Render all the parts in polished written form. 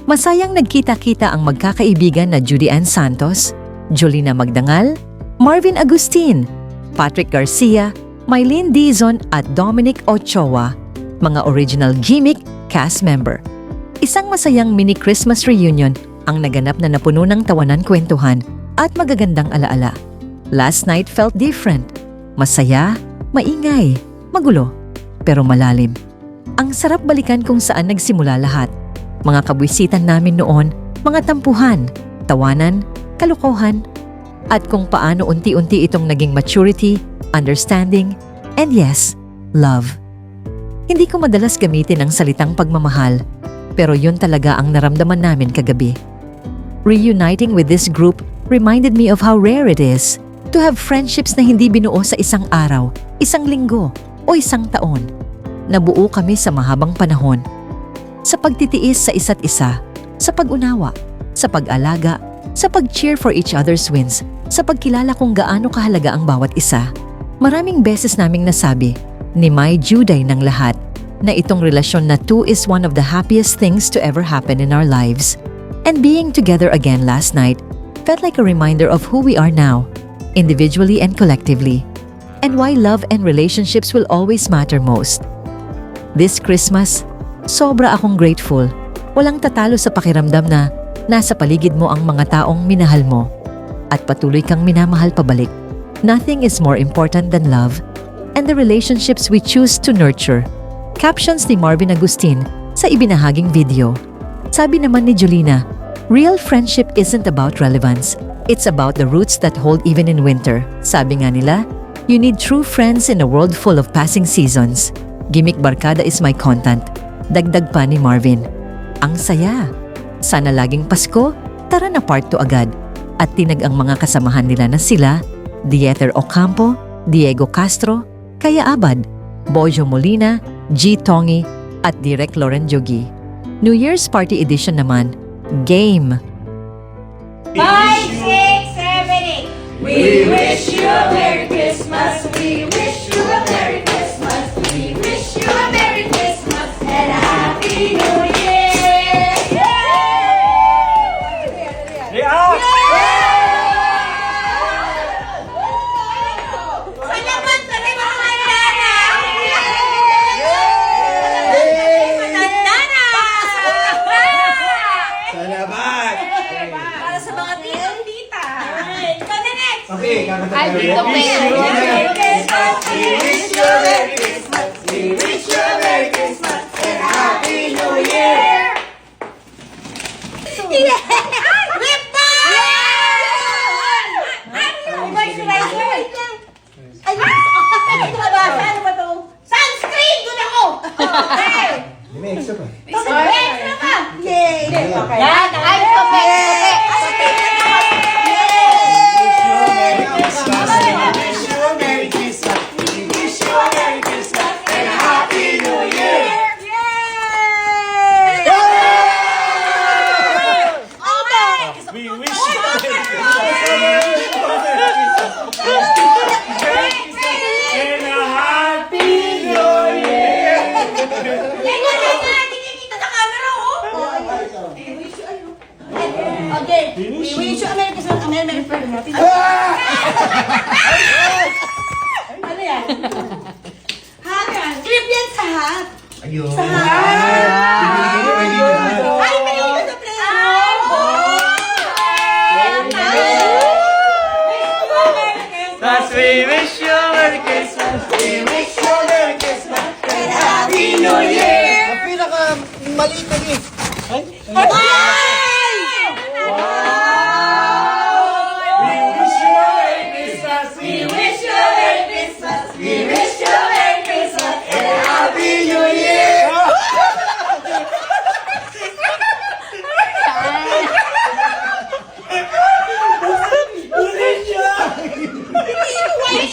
Masayang nagkita-kita ang magkakaibigan na Judy Ann Santos, Jolina Magdangal, Marvin Agustin, Patrick Garcia, Mylene Dizon at Dominic Ochoa, mga original gimmick cast member. Isang masayang mini Christmas reunion ang naganap na napuno ng tawanan, kwentuhan at magagandang alaala. Last night felt different. Masaya, maingay, magulo, pero malalim. Ang sarap balikan kung saan nagsimula lahat. Mga kabwisitan namin noon, mga tampuhan, tawanan, kalokohan, at kung paano unti-unti itong naging maturity, understanding, and yes, love. Hindi ko madalas gamitin ang salitang pagmamahal, pero yun talaga ang naramdaman namin kagabi. Reuniting with this group reminded me of how rare it is to have friendships na hindi binuo sa isang araw, isang linggo, o isang taon. Nabuo kami sa mahabang panahon. Sa pagtitiis sa isa't isa, sa pag-unawa, sa pag-alaga, sa pag-cheer for each other's wins, sa pagkilala kung gaano kahalaga ang bawat isa. Maraming beses naming nasabi, ni May Juday ng lahat, na itong relasyon na to is one of the happiest things to ever happen in our lives. And being together again last night felt like a reminder of who we are now, individually and collectively, and why love and relationships will always matter most. This Christmas, sobra akong grateful. Walang tatalo sa pakiramdam na nasa paligid mo ang mga taong minahal mo at patuloy kang minamahal pabalik. Nothing is more important than love and the relationships we choose to nurture. Captions ni Marvin Agustin sa ibinahaging video. Sabi naman ni Jolina, real friendship isn't about relevance. It's about the roots that hold even in winter. Sabi nga nila, you need true friends in a world full of passing seasons. Gimmick barkada is my content. Dagdag pa ni Marvin. Ang saya. Sana laging Pasko, tara na part 2 agad. At tinag ang mga kasamahan nila na sila, Dieter Ocampo, Diego Castro, Kaya Abad, Bojo Molina, G. Tongi, at Direk Loren Jogi. New Year's Party Edition naman, Game! 5, 6, 7, 8. We wish you a Merry Christmas. We wish you a Merry Christmas. We wish you a Merry Christmas and a Happy New Year. Salamat sa mga mandana. Salamat! Para sa mga tita. Ikaw na next. Okay, kakanta Ay, tayo. dito pa yan. We wish you a Merry Christmas. We wish you a Merry Christmas and a Happy New Year. Whip ball! Ano ba to? Sunscreen! Doon ako! Okay! May extra pa. Extra pa! Yay! Okay. Yan, ay, tope, We wish you a Merry Christmas. We wish you a Merry Christmas and a Happy New Year. We wish you a Merry and a Happy New Year. Hindi kita sa camera, oh! Okay. We wish you a Merry Christmas. A Merry Christmas. Ano yan? Hat yan. Trip yan sa hat. Ayun. Ay, may iba sa playroom! That's we wish you a Merry Christmas. We wish you a Merry Christmas and a Happy New Year. Ang pinaka maliit na gift. Ay! We wish you a Merry Christmas. We wish you a Merry Christmas. We wish you a Merry Christmas and a Happy New Year. Wait!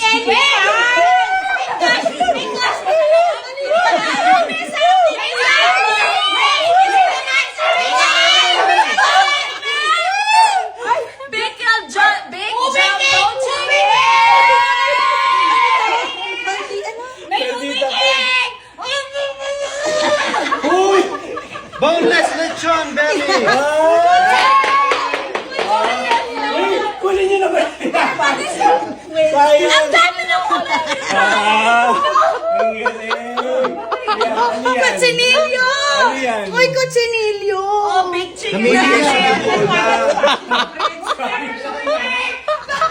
Boneless lechon belly! Kunin niyo naman. Ang dami ng kulay! Ang galing. Ano yan? Kutsinilyo! Ano yan? Uy, kutsinilyo! Oh, big chicken! Namigil siya.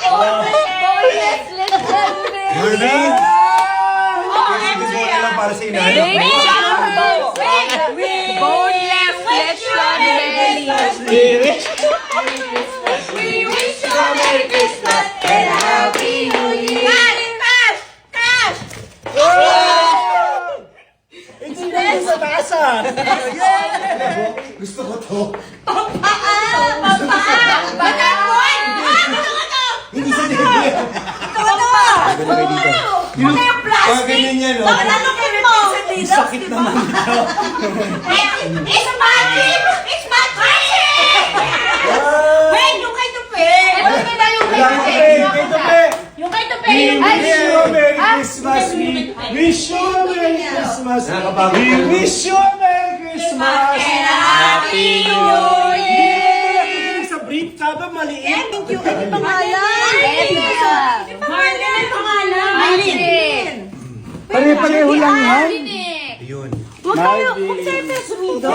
Boneless lechon belly! Gusto lang para sa inahin. Boneless lechon belly! We wish We wish you a Merry Christmas and a Happy New Year! Cash! Cash! Hindi na sa tasa. Gusto ko to. Bakit boy? Hindi sa dede. Huwag kayong plastic! ganyan yan, no? Lalo mo! Sakit naman ito. It's magic! It's magic! Wait, yung kay Tupe! Ano ba yung kay Tupe? Yung kay Tupe! We wish you a Merry Christmas. We wish you a Merry Christmas. We wish you a Merry Christmas. And a Happy New Year! Sa brief ka ba maliit? Thank you. Ano pangalan? Marlene ang pangalan. Marlene. Pare-pareho lang yan. Yun. Huwag tayo. Huwag tayo pesumido.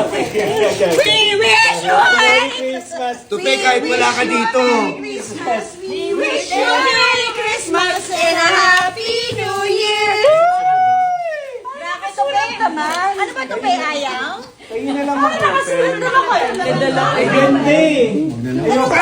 We wish you a Merry Christmas. Tupe, kahit wala ka dito. We wish you a Merry Christmas and a Happy New Year! Grabe, Tupe naman. Ano ba Tupe, ayaw? Tingin na lang mga Nakasunod naman ko. Ay, ganda eh. Ayoko.